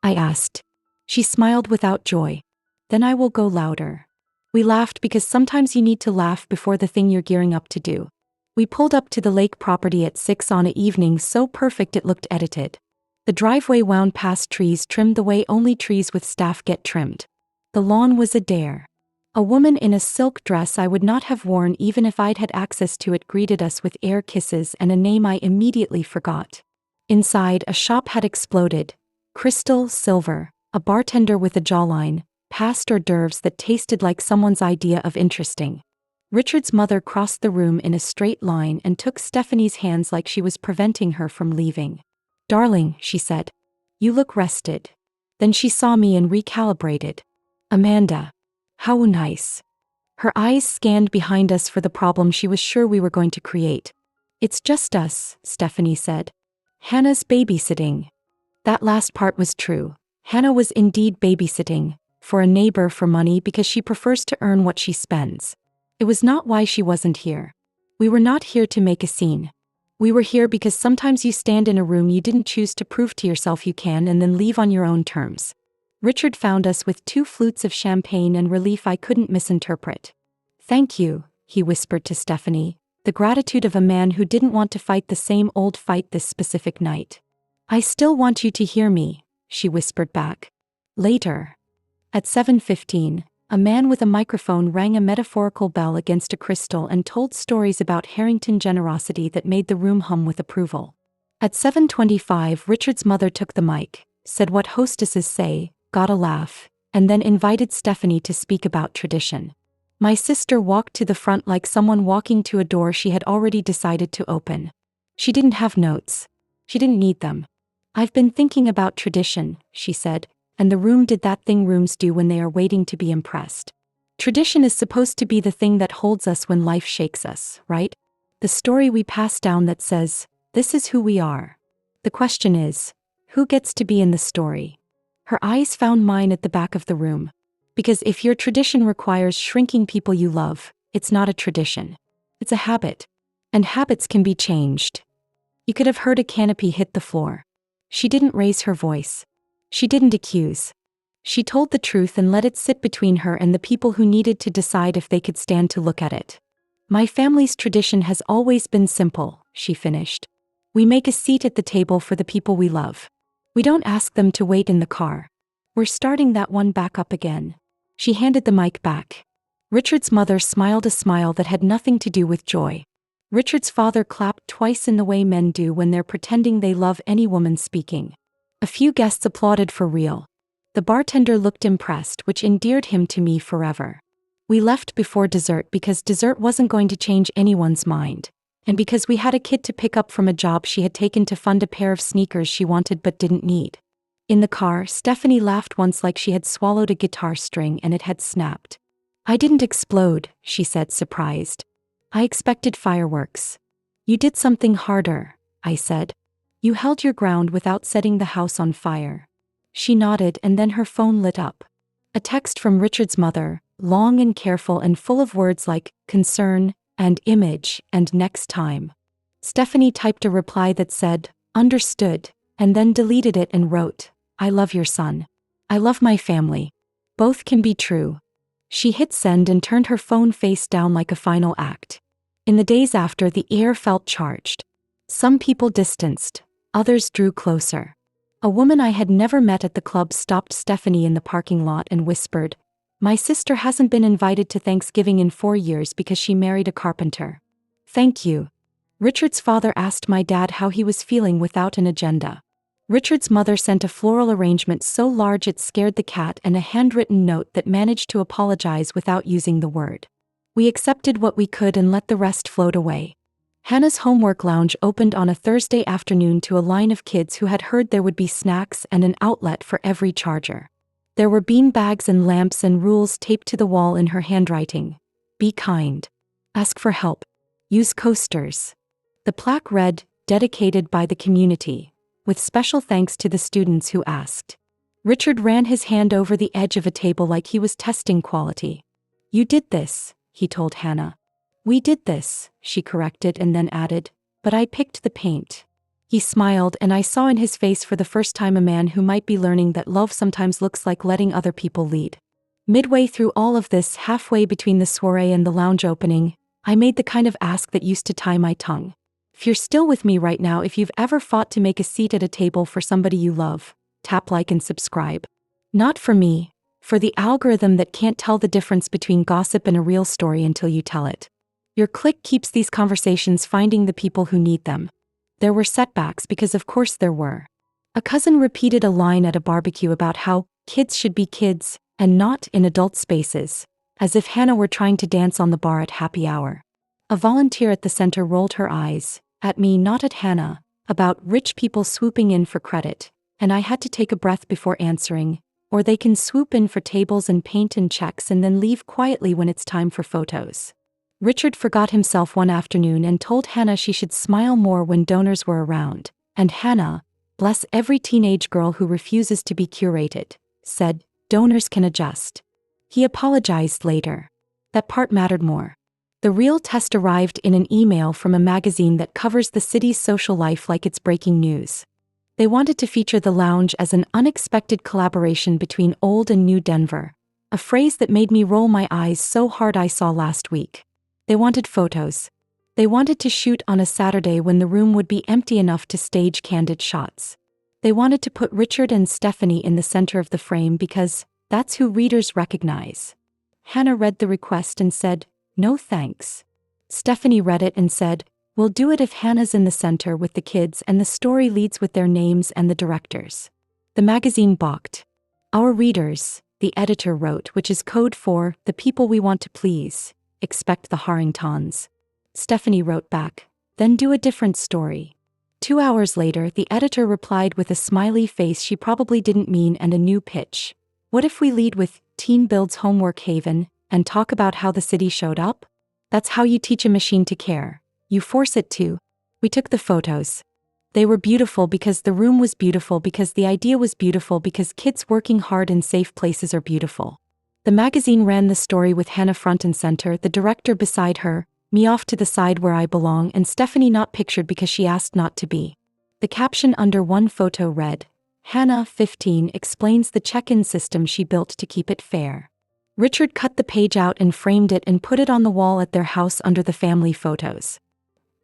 Speaker 1: I asked. She smiled without joy. "Then I will go louder." We laughed because sometimes you need to laugh before the thing you're gearing up to do. We pulled up to the lake property at 6 on an evening so perfect it looked edited. The driveway wound past trees trimmed the way only trees with staff get trimmed. The lawn was a dare. A woman in a silk dress I would not have worn even if I'd had access to it greeted us with air kisses and a name I immediately forgot. Inside, a shop had exploded. Crystal, silver, a bartender with a jawline, past hors d'oeuvres that tasted like someone's idea of interesting. Richard's mother crossed the room in a straight line and took Stephanie's hands like she was preventing her from leaving. "Darling," she said. "You look rested." Then she saw me and recalibrated. "Amanda. How nice." Her eyes scanned behind us for the problem she was sure we were going to create. "It's just us," Stephanie said. "Hannah's babysitting." That last part was true. Hannah was indeed babysitting, for a neighbor for money because she prefers to earn what she spends. It was not why she wasn't here. We were not here to make a scene. We were here because sometimes you stand in a room you didn't choose to prove to yourself you can and then leave on your own terms. Richard found us with 2 flutes of champagne and relief I couldn't misinterpret. "Thank you," he whispered to Stephanie, the gratitude of a man who didn't want to fight the same old fight this specific night. "I still want you to hear me," she whispered back. Later. At 7:15, a man with a microphone rang a metaphorical bell against a crystal and told stories about Harrington generosity that made the room hum with approval. At 7:25, Richard's mother took the mic, said what hostesses say, got a laugh, and then invited Stephanie to speak about tradition. My sister walked to the front like someone walking to a door she had already decided to open. She didn't have notes. She didn't need them. I've been thinking about tradition, she said, and the room did that thing rooms do when they are waiting to be impressed. Tradition is supposed to be the thing that holds us when life shakes us, right? The story we pass down that says, this is who we are. The question is, who gets to be in the story? Her eyes found mine at the back of the room. Because if your tradition requires shrinking people you love, it's not a tradition. It's a habit. And habits can be changed. You could have heard a canopy hit the floor. She didn't raise her voice. She didn't accuse. She told the truth and let it sit between her and the people who needed to decide if they could stand to look at it. My family's tradition has always been simple, she finished. We make a seat at the table for the people we love. We don't ask them to wait in the car. We're starting that one back up again. She handed the mic back. Richard's mother smiled a smile that had nothing to do with joy. Richard's father clapped twice in the way men do when they're pretending they love any woman speaking. A few guests applauded for real. The bartender looked impressed, which endeared him to me forever. We left before dessert because dessert wasn't going to change anyone's mind, and because we had a kid to pick up from a job she had taken to fund a pair of sneakers she wanted but didn't need. In the car, Stephanie laughed once like she had swallowed a guitar string and it had snapped. I didn't explode, she said, surprised. I expected fireworks. You did something harder, I said. You held your ground without setting the house on fire. She nodded and then her phone lit up. A text from Richard's mother, long and careful and full of words like concern and image and next time. Stephanie typed a reply that said, understood, and then deleted it and wrote, I love your son. I love my family. Both can be true. She hit send and turned her phone face down like a final act. In the days after, the air felt charged. Some people distanced, others drew closer. A woman I had never met at the club stopped Stephanie in the parking lot and whispered, my sister hasn't been invited to Thanksgiving in 4 years because she married a carpenter. Thank you. Richard's father asked my dad how he was feeling without an agenda. Richard's mother sent a floral arrangement so large it scared the cat and a handwritten note that managed to apologize without using the word. We accepted what we could and let the rest float away. Hannah's homework lounge opened on a Thursday afternoon to a line of kids who had heard there would be snacks and an outlet for every charger. There were bean bags and lamps and rules taped to the wall in her handwriting. Be kind. Ask for help. Use coasters. The plaque read, dedicated by the community, with special thanks to the students who asked. Richard ran his hand over the edge of a table like he was testing quality. You did this, he told Hannah. We did this, she corrected and then added, but I picked the paint. He smiled and I saw in his face for the first time a man who might be learning that love sometimes looks like letting other people lead. Midway through all of this, halfway between the soiree and the lounge opening, I made the kind of ask that used to tie my tongue. If you're still with me right now, if you've ever fought to make a seat at a table for somebody you love, tap like and subscribe. Not for me, for the algorithm that can't tell the difference between gossip and a real story until you tell it. Your click keeps these conversations finding the people who need them. There were setbacks because of course there were. A cousin repeated a line at a barbecue about how kids should be kids and not in adult spaces, as if Hannah were trying to dance on the bar at happy hour. A volunteer at the center rolled her eyes, at me not at Hannah, about rich people swooping in for credit, and I had to take a breath before answering, or they can swoop in for tables and paint and checks and then leave quietly when it's time for photos. Richard forgot himself one afternoon and told Hannah she should smile more when donors were around, and Hannah, bless every teenage girl who refuses to be curated, said, donors can adjust. He apologized later. That part mattered more. The real test arrived in an email from a magazine that covers the city's social life like it's breaking news. They wanted to feature the lounge as an unexpected collaboration between old and new Denver, a phrase that made me roll my eyes so hard I saw last week. They wanted photos. They wanted to shoot on a Saturday when the room would be empty enough to stage candid shots. They wanted to put Richard and Stephanie in the center of the frame because that's who readers recognize. Hannah read the request and said, no thanks. Stephanie read it and said, we'll do it if Hannah's in the center with the kids and the story leads with their names and the directors. The magazine balked. Our readers, the editor wrote, which is code for the people we want to please, expect the Harringtons. Stephanie wrote back, then do a different story. 2 hours later, the editor replied with a smiley face she probably didn't mean and a new pitch. What if we lead with Teen Builds Homework Haven and talk about how the city showed up? That's how you teach a machine to care. You force it to. We took the photos. They were beautiful because the room was beautiful, because the idea was beautiful, because kids working hard in safe places are beautiful. The magazine ran the story with Hannah front and center, the director beside her, me off to the side where I belong, and Stephanie not pictured because she asked not to be. The caption under one photo read, "Hannah, 15, explains the check-in system she built to keep it fair." Richard cut the page out and framed it and put it on the wall at their house under the family photos.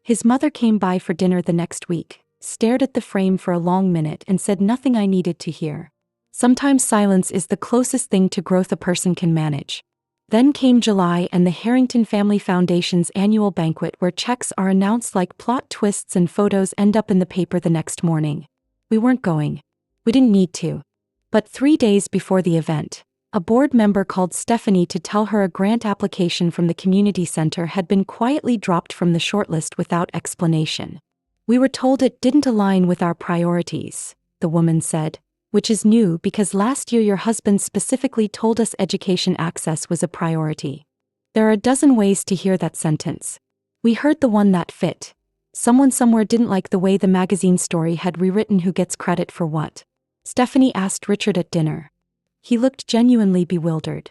Speaker 1: His mother came by for dinner the next week, stared at the frame for a long minute and said nothing I needed to hear. Sometimes silence is the closest thing to growth a person can manage. Then came July and the Harrington Family Foundation's annual banquet, where checks are announced like plot twists and photos end up in the paper the next morning. We weren't going. We didn't need to. But 3 days before the event, a board member called Stephanie to tell her a grant application from the community center had been quietly dropped from the shortlist without explanation. "We were told it didn't align with our priorities," the woman said. "Which is new because last year your husband specifically told us education access was a priority." There are a dozen ways to hear that sentence. We heard the one that fit. Someone somewhere didn't like the way the magazine story had rewritten who gets credit for what. Stephanie asked Richard at dinner. He looked genuinely bewildered.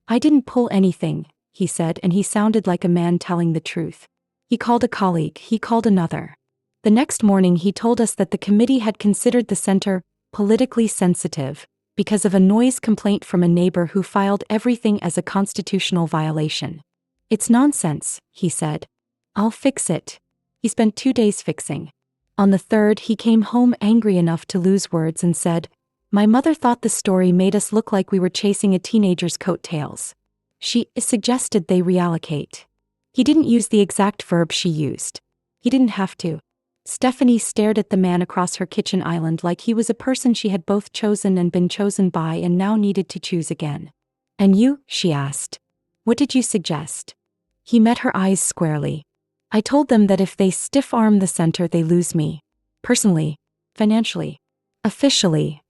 Speaker 1: "I didn't pull anything," he said, and he sounded like a man telling the truth. He called a colleague, he called another. The next morning he told us that the committee had considered the center politically sensitive because of a noise complaint from a neighbor who filed everything as a constitutional violation. "It's nonsense," he said. "I'll fix it." He spent 2 days fixing. On the third, he came home angry enough to lose words and said, "My mother thought the story made us look like we were chasing a teenager's coattails. She suggested they reallocate." He didn't use the exact verb she used. He didn't have to. Stephanie stared at the man across her kitchen island like he was a person she had both chosen and been chosen by and now needed to choose again. "And you?" she asked. "What did you suggest?" He met her eyes squarely. "I told them that if they stiff-arm the center they lose me. Personally. Financially. Officially."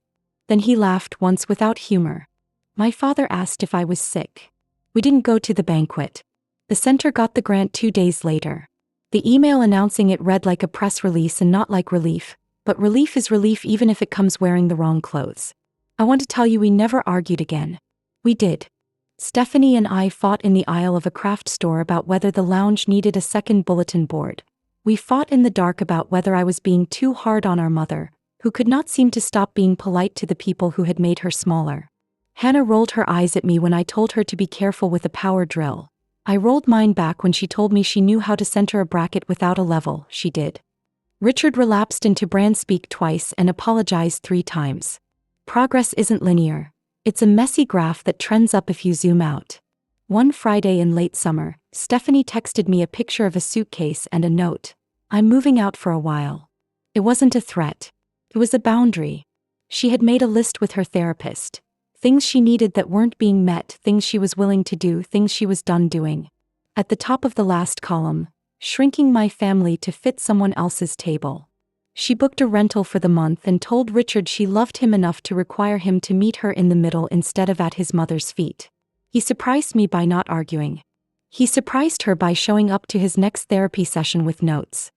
Speaker 1: Then he laughed once without humor. "My father asked if I was sick. We didn't go to the banquet. The center got the grant 2 days later." The email announcing it read like a press release and not like relief, but relief is relief even if it comes wearing the wrong clothes. "I want to tell you we never argued again." We did. Stephanie and I fought in the aisle of a craft store about whether the lounge needed a second bulletin board. We fought in the dark about whether I was being too hard on our mother, who could not seem to stop being polite to the people who had made her smaller. Hannah rolled her eyes at me when I told her to be careful with a power drill. I rolled mine back when she told me she knew how to center a bracket without a level. She did. Richard relapsed into brand speak twice and apologized 3 times. Progress isn't linear. It's a messy graph that trends up if you zoom out. One Friday in late summer, Stephanie texted me a picture of a suitcase and a note. "I'm moving out for a while." It wasn't a threat. It was a boundary. She had made a list with her therapist. Things she needed that weren't being met, things she was willing to do, things she was done doing. At the top of the last column, shrinking my family to fit someone else's table. She booked a rental for the month and told Richard she loved him enough to require him to meet her in the middle instead of at his mother's feet. He surprised me by not arguing. He surprised her by showing up to his next therapy session with notes.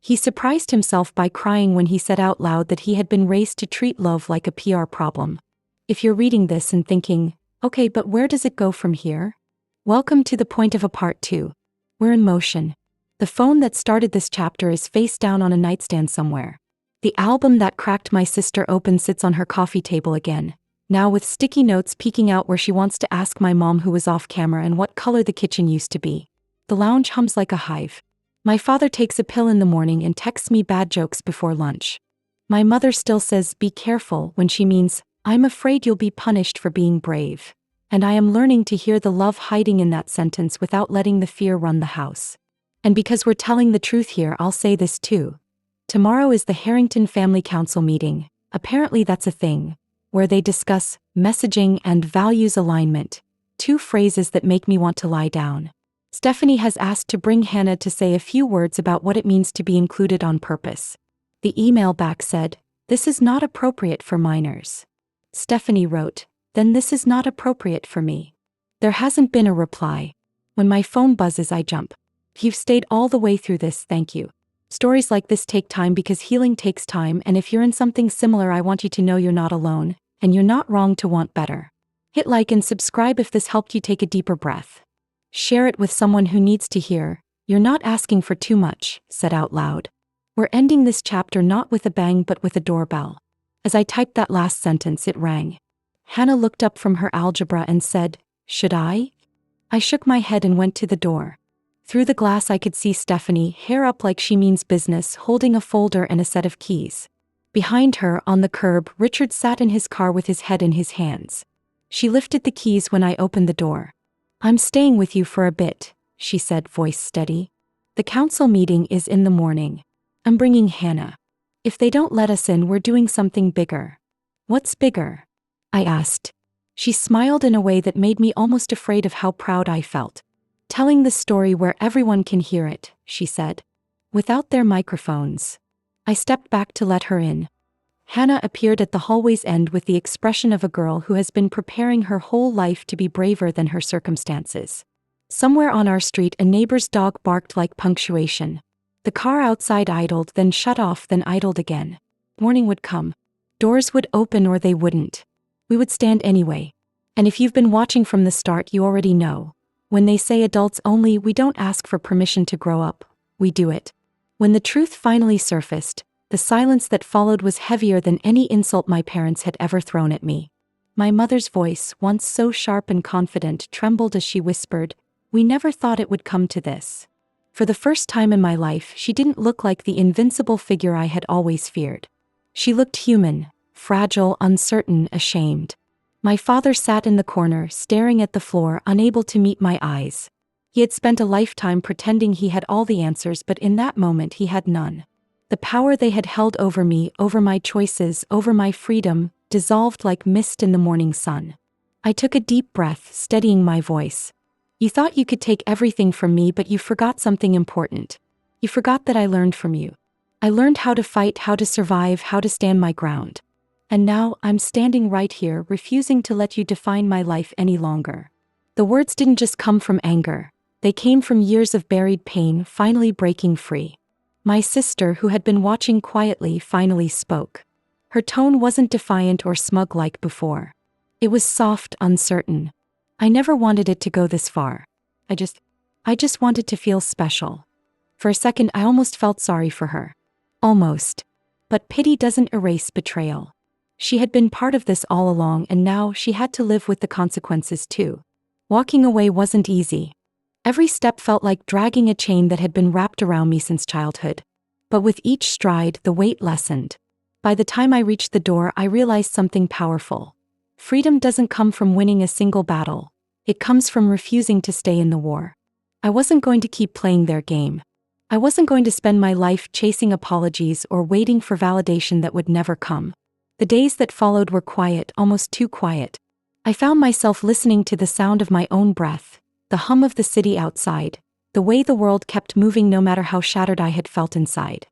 Speaker 1: He surprised himself by crying when he said out loud that he had been raised to treat love like a PR problem. If you're reading this and thinking, "Okay, but where does it go from here?" Welcome to the point of a part 2. We're in motion. The phone that started this chapter is face down on a nightstand somewhere. The album that cracked my sister open sits on her coffee table again, now with sticky notes peeking out where she wants to ask my mom who was off camera and what color the kitchen used to be. The lounge hums like a hive. My father takes a pill in the morning and texts me bad jokes before lunch. My mother still says, "Be careful," when she means, "I'm afraid you'll be punished for being brave." And I am learning to hear the love hiding in that sentence without letting the fear run the house. And because we're telling the truth here, I'll say this too. Tomorrow is the Harrington Family Council meeting. Apparently that's a thing, where they discuss messaging and values alignment, 2 phrases that make me want to lie down. Stephanie has asked to bring Hannah to say a few words about what it means to be included on purpose. The email back said, "This is not appropriate for minors." Stephanie wrote, "Then this is not appropriate for me." There hasn't been a reply. When my phone buzzes, I jump. You've stayed all the way through this, thank you. Stories like this take time because healing takes time, and if you're in something similar, I want you to know you're not alone, and you're not wrong to want better. Hit like and subscribe if this helped you take a deeper breath. Share it with someone who needs to hear, "You're not asking for too much," said out loud. We're ending this chapter not with a bang but with a doorbell. As I typed that last sentence, it rang. Hannah looked up from her algebra and said, "Should I?" I shook my head and went to the door. Through the glass I could see Stephanie, hair up like she means business, holding a folder and a set of keys. Behind her, on the curb, Richard sat in his car with his head in his hands. She lifted the keys when I opened the door. "I'm staying with you for a bit," she said, voice steady. "The council meeting is in the morning. I'm bringing Hannah. If they don't let us in, we're doing something bigger." "What's bigger?" I asked. She smiled in a way that made me almost afraid of how proud I felt. "Telling the story where everyone can hear it," she said. "Without their microphones." I stepped back to let her in. Hannah appeared at the hallway's end with the expression of a girl who has been preparing her whole life to be braver than her circumstances. Somewhere on our street, a neighbor's dog barked like punctuation. The car outside idled, then shut off, then idled again. Morning would come. Doors would open or they wouldn't. We would stand anyway. And if you've been watching from the start, you already know. When they say adults only, we don't ask for permission to grow up. We do it. When the truth finally surfaced, the silence that followed was heavier than any insult my parents had ever thrown at me. My mother's voice, once so sharp and confident, trembled as she whispered, "We never thought it would come to this." For the first time in my life, she didn't look like the invincible figure I had always feared. She looked human, fragile, uncertain, ashamed. My father sat in the corner, staring at the floor, unable to meet my eyes. He had spent a lifetime pretending he had all the answers, but in that moment he had none. The power they had held over me, over my choices, over my freedom, dissolved like mist in the morning sun. I took a deep breath, steadying my voice. "You thought you could take everything from me, but you forgot something important. You forgot that I learned from you. I learned how to fight, how to survive, how to stand my ground. And now, I'm standing right here, refusing to let you define my life any longer." The words didn't just come from anger. They came from years of buried pain, finally breaking free. My sister, who had been watching quietly, finally spoke. Her tone wasn't defiant or smug like before. It was soft, uncertain. "I never wanted it to go this far. I just wanted to feel special." For a second, I almost felt sorry for her. Almost. But pity doesn't erase betrayal. She had been part of this all along, and now she had to live with the consequences too. Walking away wasn't easy. Every step felt like dragging a chain that had been wrapped around me since childhood. But with each stride, the weight lessened. By the time I reached the door, I realized something powerful. Freedom doesn't come from winning a single battle. It comes from refusing to stay in the war. I wasn't going to keep playing their game. I wasn't going to spend my life chasing apologies or waiting for validation that would never come. The days that followed were quiet, almost too quiet. I found myself listening to the sound of my own breath, the hum of the city outside, the way the world kept moving no matter how shattered I had felt inside.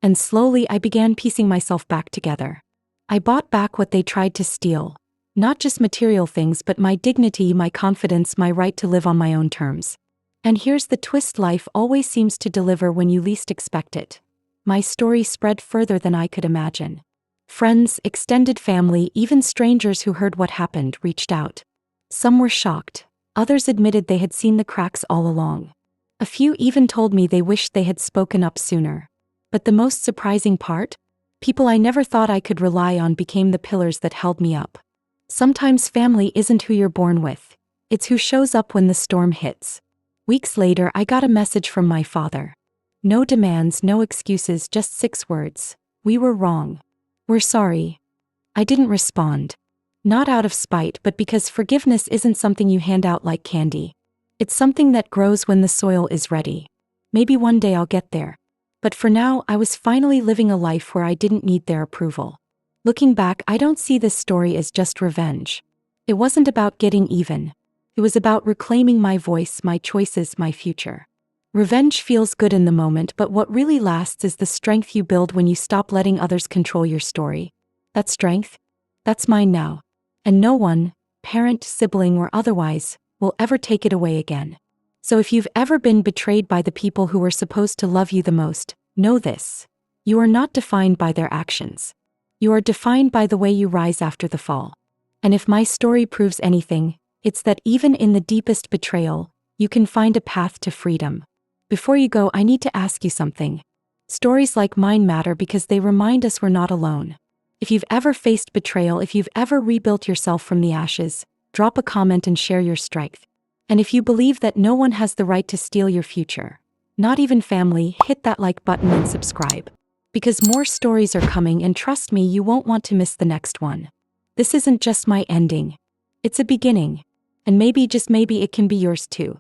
Speaker 1: And slowly I began piecing myself back together. I bought back what they tried to steal. Not just material things, but my dignity, my confidence, my right to live on my own terms. And here's the twist: life always seems to deliver when you least expect it. My story spread further than I could imagine. Friends, extended family, even strangers who heard what happened reached out. Some were shocked. Others admitted they had seen the cracks all along. A few even told me they wished they had spoken up sooner. But the most surprising part? People I never thought I could rely on became the pillars that held me up. Sometimes family isn't who you're born with. It's who shows up when the storm hits. Weeks later, I got a message from my father. No demands, no excuses, just 6 words. "We were wrong. We're sorry." I didn't respond. Not out of spite, but because forgiveness isn't something you hand out like candy. It's something that grows when the soil is ready. Maybe one day I'll get there. But for now, I was finally living a life where I didn't need their approval. Looking back, I don't see this story as just revenge. It wasn't about getting even. It was about reclaiming my voice, my choices, my future. Revenge feels good in the moment, but what really lasts is the strength you build when you stop letting others control your story. That strength? That's mine now. And no one, parent, sibling, or otherwise, will ever take it away again. So if you've ever been betrayed by the people who were supposed to love you the most, know this. You are not defined by their actions. You are defined by the way you rise after the fall. And if my story proves anything, it's that even in the deepest betrayal, you can find a path to freedom. Before you go, I need to ask you something. Stories like mine matter because they remind us we're not alone. If you've ever faced betrayal, if you've ever rebuilt yourself from the ashes, drop a comment and share your strength. And if you believe that no one has the right to steal your future, not even family, hit that like button and subscribe. Because more stories are coming, and trust me, you won't want to miss the next one. This isn't just my ending. It's a beginning. And maybe, just maybe, it can be yours too.